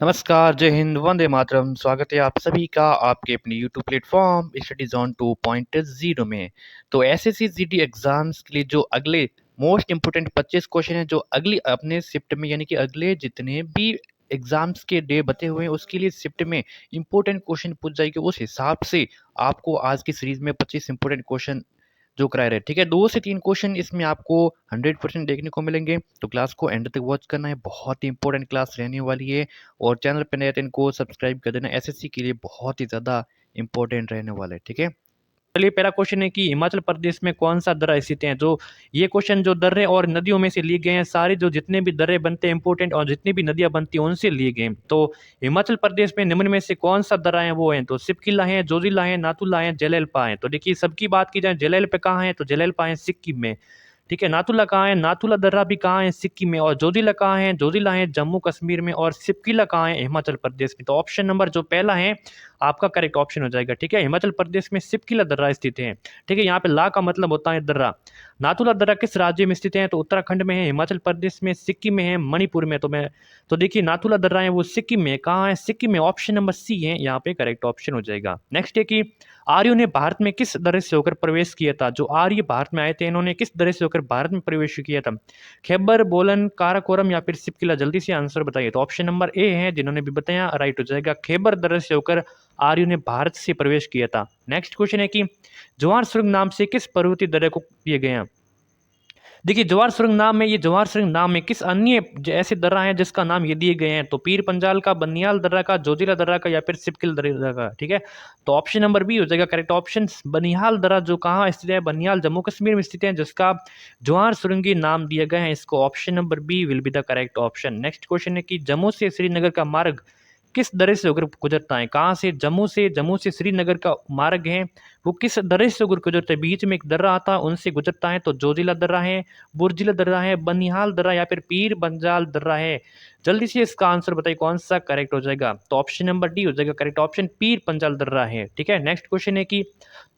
नमस्कार, जय हिंद, वंदे मातरम। स्वागत है आप सभी का आपके अपने यूट्यूब प्लेटफॉर्म स्टडी जोन 2.0 में। तो एसएससी जीडी एग्जाम्स के लिए जो अगले मोस्ट इंपोर्टेंट 25 क्वेश्चन हैं जो अगली अपने शिफ्ट में यानी कि अगले जितने भी एग्जाम्स के डे बचे हुए हैं उसके लिए शिफ्ट में इंपॉर्टेंट क्वेश्चन पूछ जाएंगे। उस हिसाब से आपको आज की सीरीज में 25 इंपॉर्टेंट क्वेश्चन जो कराए रहे, ठीक है। 2 से 3 क्वेश्चन इसमें आपको 100% देखने को मिलेंगे, तो क्लास को एंड तक वॉच करना है। बहुत ही इंपॉर्टेंट क्लास रहने वाली है और चैनल पर नए हैं तो इनको सब्सक्राइब कर देना। एसएससी के लिए बहुत ही ज़्यादा इंपॉर्टेंट रहने वाला है, ठीक है। चलिए, पहला क्वेश्चन है कि हिमाचल प्रदेश में कौन सा दर्रा स्थित है। जो ये क्वेश्चन जो दर्रे और नदियों में से लिए गए हैं, सारे जो जितने भी दर्रे बनते हैं इंपॉर्टेंट और जितनी भी नदियां बनती हैं उनसे लिए गए हैं। तो हिमाचल प्रदेश में निम्न में से कौन सा दर्रा है, वो है तो सिपकिला है, जोजिला है, नाथुला है, जलेलपा है। तो देखिए, सबकी बात की जाए जलेलपा कहाँ है, तो जलेलपा है सिक्किम में, ठीक है। नाथुला कहाँ है, नाथुला दर्रा भी कहाँ है, सिक्किम में। और जोजिला कहाँ है, जोजिला है जम्मू कश्मीर में। और सिपकिला कहाँ है, हिमाचल प्रदेश में। तो ऑप्शन नंबर जो पहला है आपका करेक्ट ऑप्शन हो जाएगा, ठीक है। हिमाचल प्रदेश में सिपकिला दर्रा स्थित है, ठीक है। यहाँ पे ला का मतलब होता है दर्रा। नाथुला दर्रा किस राज्य में स्थित है, तो उत्तराखंड में है, हिमाचल प्रदेश में, सिक्किम में है, मणिपुर में। तो देखिए, नाथुला दर्रा है वो सिक्किम में। कहाँ है, सिक्किम में। ऑप्शन नंबर सी है यहाँ पे करेक्ट ऑप्शन हो जाएगा। नेक्स्ट है कि आर्यों ने भारत में किस दर्रे से होकर प्रवेश किया था। जो आर्य भारत में आए थे, इन्होंने किस दर्रे से होकर भारत में प्रवेश किया था। खैबर, बोलन, काराकोरम या फिर सिपकिला। जल्दी से आंसर बताइए। तो ऑप्शन नंबर ए है, जिन्होंने भी बताया, राइट हो जाएगा। खैबर दर्रे से होकर आर्यों ने भारत से प्रवेश किया था। नेक्स्ट क्वेश्चन है कि जवार सुरंग नाम से किस पर्वतीय दर्रे को दिए गए हैं। देखिए, जवार सुरंग नाम में, ये जवार सुरंग नाम में किस अन्य ऐसे दर्रा है जिसका नाम ये दिए गए हैं। तो पीर पंजाल का, बनियाल दर्रा का, जोजिला दर्रा का या फिर सिपकिल दर्रा का, ठीक है। तो ऑप्शन नंबर बी हो जाएगा करेक्ट ऑप्शन। बनिहाल दर्रा जो कहाँ स्थित है, बनिहाल जम्मू कश्मीर में स्थित है, जिसका जवार सुरंगी नाम दिया गया है इसको। Option number B will be the correct option. Next question है कि जम्मू से श्रीनगर का मार्ग किस दर्रे से होकर गुजरता है। कहाँ से, जम्मू से श्रीनगर का मार्ग है वो किस दर्रे से होकर गुजरता है। बीच में एक दर्रा आता है, उनसे गुजरता है। तो जोजिला दर्रा है, बुर्जिला दर्रा है, बनिहाल दर्रा या फिर पीर बंजाल दर्रा है। जल्दी से इसका आंसर बताइए कौन सा करेक्ट हो जाएगा। तो ऑप्शन नंबर डी हो जाएगा करेक्ट ऑप्शन, पीर पंजाल दर्रा है, ठीक है। नेक्स्ट क्वेश्चन है कि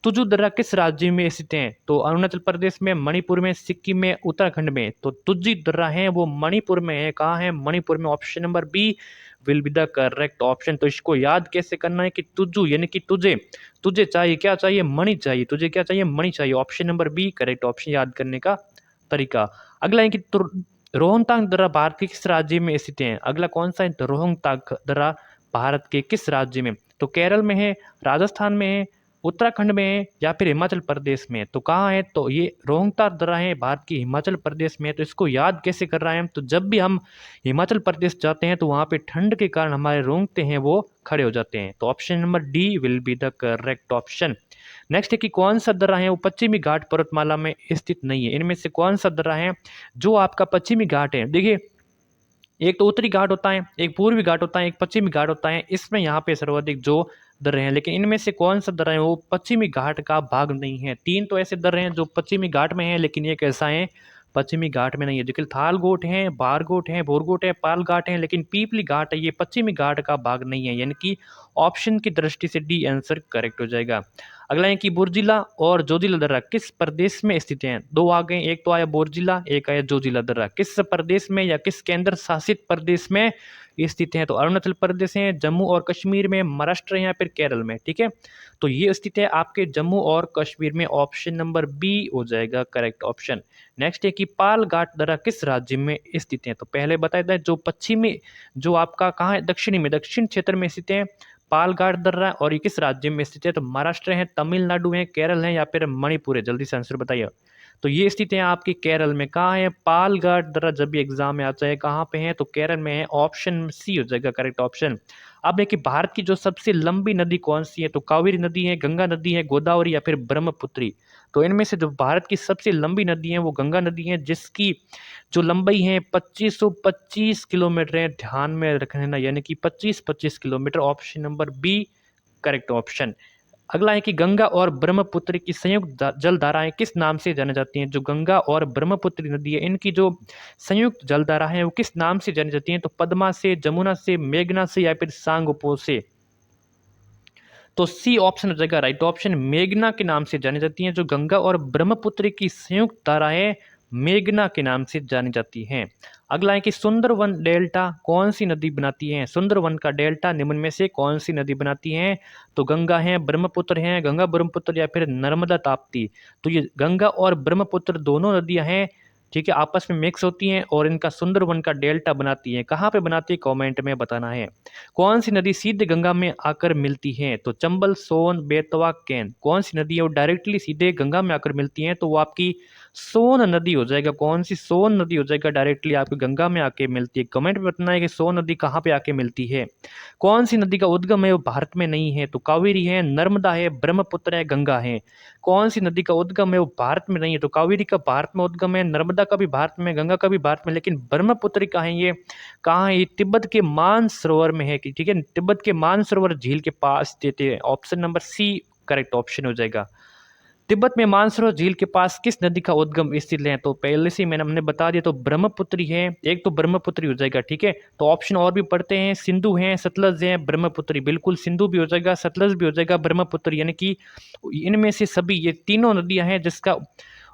तुजु दर्रा किस राज्य में स्थित है। तो अरुणाचल प्रदेश में, मणिपुर में, सिक्किम में, उत्तराखंड में। तो तुजी दर्रा है वो मणिपुर में है। कहाँ है, मणिपुर में। Option number B will be the correct option. तो इसको याद कैसे करना है कि तुजु यानी कि तुझे, तुझे चाहिए क्या चाहिए, मणि चाहिए। तुझे क्या चाहिए, मणि चाहिए। Option number B correct option याद करने का तरीका। अगला है कि रोहतांग दर्रा भारत के किस राज्य में स्थित है। अगला कौन सा है, तो रोहतांग दर्रा भारत के किस राज्य में। तो केरल में है, राजस्थान में है, उत्तराखंड में है या फिर हिमाचल प्रदेश में। तो कहाँ है, तो ये रोहतांग दर्रा है भारत की हिमाचल प्रदेश में। तो इसको याद कैसे कर रहे हैं हम, तो जब भी हम हिमाचल प्रदेश जाते हैं तो वहाँ पे ठंड के कारण हमारे रोंगटे हैं वो खड़े हो जाते हैं। तो option number D will be the correct option. Next है कि कौन सा दर्रा है वो पश्चिमी घाट पर्वतमाला में स्थित नहीं है। इनमें से कौन सा दर्रा है जो आपका पश्चिमी घाट है। देखिए, एक तो उत्तरी घाट होता है, एक पूर्वी घाट होता है, एक पश्चिमी घाट होता है। इसमें यहाँ पे सर्वाधिक जो दर्रे हैं, लेकिन इनमें से कौन सा दर्रा है वो पश्चिमी घाट का भाग नहीं है। तीन तो ऐसे दर्रे हैं जो पश्चिमी घाट में है, लेकिन एक ऐसा है पश्चिमी घाट में नहीं है। जो थालगोट है, बारगोट है, बोरगोट है, पाल घाट है, लेकिन पीपली घाट है ये पश्चिमी घाट का भाग नहीं है। यानी कि ऑप्शन की दृष्टि से डी आंसर करेक्ट हो जाएगा। अगला है कि बोरजिला और जोजिला दर्रा किस प्रदेश में स्थित हैं। दो आ गए, एक तो आया बोरजिला, एक आया जोजिला दर्रा। किस प्रदेश में या किस केंद्र शासित प्रदेश में स्थित हैं। तो अरुणाचल प्रदेश है, जम्मू और कश्मीर में, महाराष्ट्र है या फिर केरल में, ठीक है। तो ये स्थित है आपके जम्मू और कश्मीर में। ऑप्शन नंबर बी हो जाएगा करेक्ट ऑप्शन। नेक्स्ट है कि पाल घाट दर्रा किस राज्य में स्थित है। तो पहले बताया था जो पश्चिमी, जो आपका कहाँ है, दक्षिणी में, दक्षिण क्षेत्र में स्थित है पालघाट दर्रा। और ये किस राज्य में स्थित है, तो महाराष्ट्र है, तमिलनाडु है, केरल है या फिर मणिपुर है। जल्दी से आंसर बताइए। तो ये स्थित है आपकी केरल में। कहाँ है, पालघाट दर्रा। जब भी एग्जाम में आता है कहाँ पे है, तो केरल में है। ऑप्शन सी हो जाएगा करेक्ट ऑप्शन। अब देखिए, भारत की जो सबसे लंबी नदी कौन सी है, तो कावेरी नदी है, गंगा नदी है, गोदावरी या फिर ब्रह्मपुत्री। तो इनमें से जो भारत की सबसे लंबी नदी है वो गंगा नदी है, जिसकी जो लंबाई है 2525 किलोमीटर है। ध्यान में रखना, यानी कि 25-25 kilometre. Option number B correct option. अगला है कि गंगा और ब्रह्मपुत्र की संयुक्त जल धाराएं किस नाम से जानी जाती हैं। जो गंगा और ब्रह्मपुत्र नदी है, इनकी जो संयुक्त जल धारा है वो किस नाम से जानी जाती हैं। तो पद्मा से, जमुना से, मेघना से या फिर सांगपो से। तो सी ऑप्शन हो जाएगा राइट ऑप्शन, मेघना के नाम से जानी जाती हैं। जो गंगा और ब्रह्मपुत्र की संयुक्त धारा है मेघना के नाम से जानी जाती हैं। अगला है कि सुंदरवन डेल्टा कौन सी नदी बनाती है? सुंदरवन का डेल्टा निम्न में से कौन सी नदी बनाती है? तो गंगा है, ब्रह्मपुत्र है, गंगा ब्रह्मपुत्र या फिर नर्मदा ताप्ती। तो ये गंगा और ब्रह्मपुत्र दोनों नदियां हैं, ठीक है, आपस में मिक्स होती हैं और इनका सुंदरवन का डेल्टा बनाती है। कहाँ पे बनाती है कमेंट में बताना है। कौन सी नदी सीधे गंगा में आकर मिलती है? तो चंबल, सोन, बेतवा, कैन। कौन सी नदी है वो डायरेक्टली सीधे गंगा में आकर मिलती है? तो वो आपकी सोन नदी हो जाएगा। कौन सी? सोन नदी हो जाएगा, डायरेक्टली आपकी गंगा में आके मिलती है। कमेंट में बताना है कि सोन नदी कहाँ पे आके मिलती है। कौन सी नदी का उद्गम है वो भारत में नहीं है? तो कावेरी है, नर्मदा है, ब्रह्मपुत्र है, गंगा है। कौन सी नदी का उद्गम है वो भारत में नहीं है? तो कावेरी का भारत में उद्गम है, नर्मदा का भी भारत में, गंगा का भी भारत में, लेकिन ब्रह्मपुत्र कहाँ है? ये कहाँ है? ये तिब्बत के मानसरोवर में है कि, ठीक है, तिब्बत के मानसरोवर झील के पास देते हैं। Option number C correct option हो जाएगा। तिब्बत में मानसरोवर झील के पास किस नदी का उद्गम स्थित है? तो पहले से मैंने हमने बता दिया, तो ब्रह्मपुत्री है। एक तो ब्रह्मपुत्री हो जाएगा, ठीक है। तो ऑप्शन और भी पढ़ते हैं, सिंधु है, सतलज है, ब्रह्मपुत्री। बिल्कुल सिंधु भी हो जाएगा, सतलज भी हो जाएगा, ब्रह्मपुत्री, यानी कि इनमें से सभी ये तीनों नदियां हैं जिसका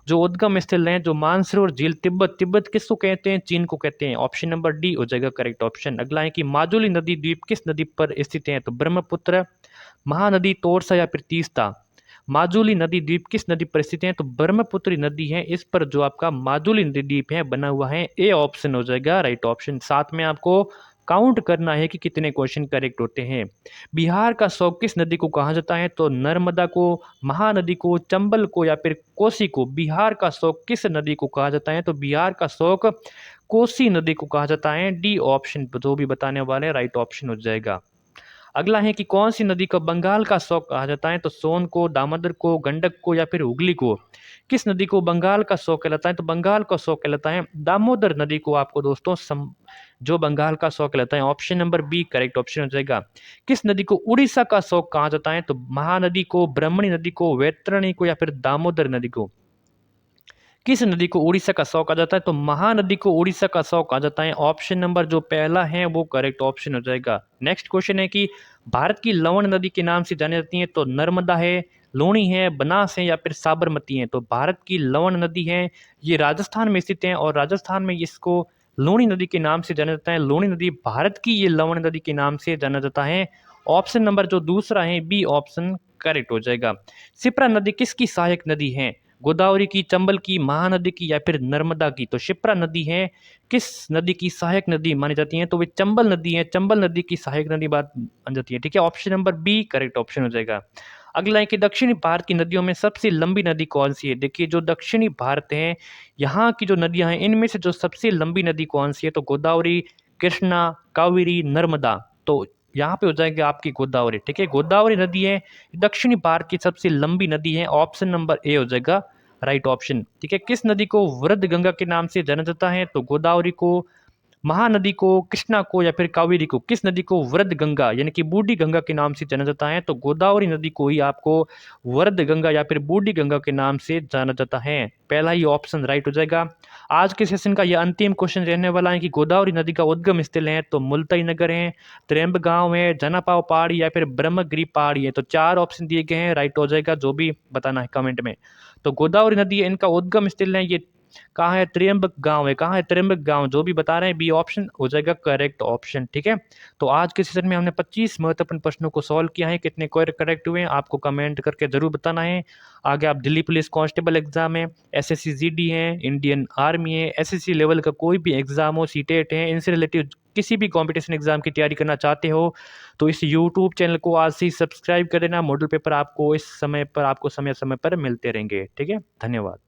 जो उद्गम स्थल है, जो मानसरोवर झील तिब्बत, तिब्बत किसको कहते हैं? चीन को कहते हैं। ऑप्शन नंबर डी हो जाएगा करेक्ट ऑप्शन। अगला है कि माजुली नदी द्वीप किस नदी पर स्थित है? तो ब्रह्मपुत्र, महानदी, तोरसा या फिर तीस्ता। माजुली नदी द्वीप किस नदी पर स्थित है? तो ब्रह्मपुत्री नदी है, इस पर जो आपका माजुली नदी द्वीप है बना हुआ है। ए ऑप्शन हो जाएगा राइट ऑप्शन। साथ में आपको काउंट करना है कि कितने क्वेश्चन करेक्ट होते हैं। बिहार का शौक किस नदी को कहा जाता है? तो नर्मदा को, महानदी को, चंबल को या फिर कोसी को। बिहार का शौक किस नदी को कहा जाता है? तो बिहार का शौक कोसी नदी को कहा जाता है। डी ऑप्शन जो भी बताने वाले राइट ऑप्शन हो जाएगा। अगला है कि कौन सी नदी को बंगाल का शौक कहा जाता है? तो सोन को, दामोदर को, गंडक को या फिर हुगली को। किस नदी को बंगाल का शौक कहलाता है? तो बंगाल का शौक कहलाता है दामोदर नदी को आपको दोस्तों जो बंगाल का शौक कहलाता है। Option number B correct option हो जाएगा। किस नदी को उड़ीसा का शौक कहा जाता है? तो महानदी को, ब्रह्मणी नदी को, वैतरणी को या फिर दामोदर नदी को। किस नदी को उड़ीसा का शौक कहा जाता है? तो महानदी को उड़ीसा का शौक कहा जाता है। ऑप्शन नंबर जो पहला है वो करेक्ट ऑप्शन हो जाएगा। नेक्स्ट क्वेश्चन है कि भारत की लवण नदी के नाम से जानी जाती है? तो नर्मदा है, लूणी है, बनास है या फिर साबरमती है। तो भारत की लवण नदी है, ये राजस्थान में स्थित है और राजस्थान में इसको लूणी नदी के नाम से जाना जाता है। लूणी नदी भारत की ये लवण नदी के नाम से जाना जाता है। ऑप्शन नंबर जो दूसरा है बी ऑप्शन करेक्ट हो जाएगा। शिप्रा नदी किसकी सहायक नदी है? गोदावरी की, चंबल की, महानदी की या फिर नर्मदा की। तो शिप्रा नदी है किस नदी की सहायक नदी मानी जाती है? तो वे चंबल नदी है, चंबल नदी की सहायक नदी बात बन जाती है, ठीक है। Option number B correct option हो जाएगा। अगला है कि दक्षिणी भारत की नदियों में सबसे लंबी नदी कौन सी है? देखिए जो दक्षिणी भारत है, यहाँ की जो नदियां हैं इनमें से जो सबसे लंबी नदी कौन सी है? तो गोदावरी, कृष्णा, कावेरी, नर्मदा। तो यहाँ पे हो जाएगी आपकी गोदावरी, ठीक है। गोदावरी नदी है दक्षिणी भारत की सबसे लंबी नदी है। ऑप्शन नंबर ए हो जाएगा राइट ऑप्शन, ठीक है। किस नदी को वृद्ध गंगा के नाम से जाना जाता है? तो गोदावरी को, महानदी को, कृष्णा को या फिर कावेरी को। किस नदी को वृद्ध गंगा यानी कि बूढ़ी गंगा के नाम से जाना जाता है? तो गोदावरी नदी को ही आपको वृद्ध गंगा या फिर बूढ़ी गंगा के नाम से जाना जाता है। पहला ही ऑप्शन राइट हो जाएगा। आज के सेशन का यह अंतिम क्वेश्चन रहने वाला है कि गोदावरी नदी का उद्गम स्थल है? तो मुल्ताई नगर है, त्र्यंबक गांव है, जनापाव पहाड़ी या फिर ब्रह्मगिरी पहाड़ी है। तो चार ऑप्शन दिए गए हैं, राइट हो जाएगा जो भी बताना है कमेंट में। तो गोदावरी नदी है, इनका उद्गम स्थल है, ये कहाँ है? त्र्यंबक गांव है। कहाँ है? त्र्यंबक गांव, जो भी बता रहे हैं बी ऑप्शन हो जाएगा करेक्ट ऑप्शन, ठीक है। तो आज के सेशन में हमने 25 महत्वपूर्ण प्रश्नों को सॉल्व किया है। कितने करेक्ट हुए हैं आपको कमेंट करके जरूर बताना है। आगे आप दिल्ली पुलिस कांस्टेबल एग्जाम है, एसएससी जीडी है, इंडियन आर्मी है, एसएससी लेवल का कोई भी एग्जाम हो, सीटेट है, इनसे रिलेटेड किसी भी कंपटीशन एग्जाम की तैयारी करना चाहते हो तो इस यूट्यूब चैनल को आज से सब्सक्राइब कर देना। मॉडल पेपर आपको इस समय पर, आपको समय समय पर मिलते रहेंगे, ठीक है। धन्यवाद।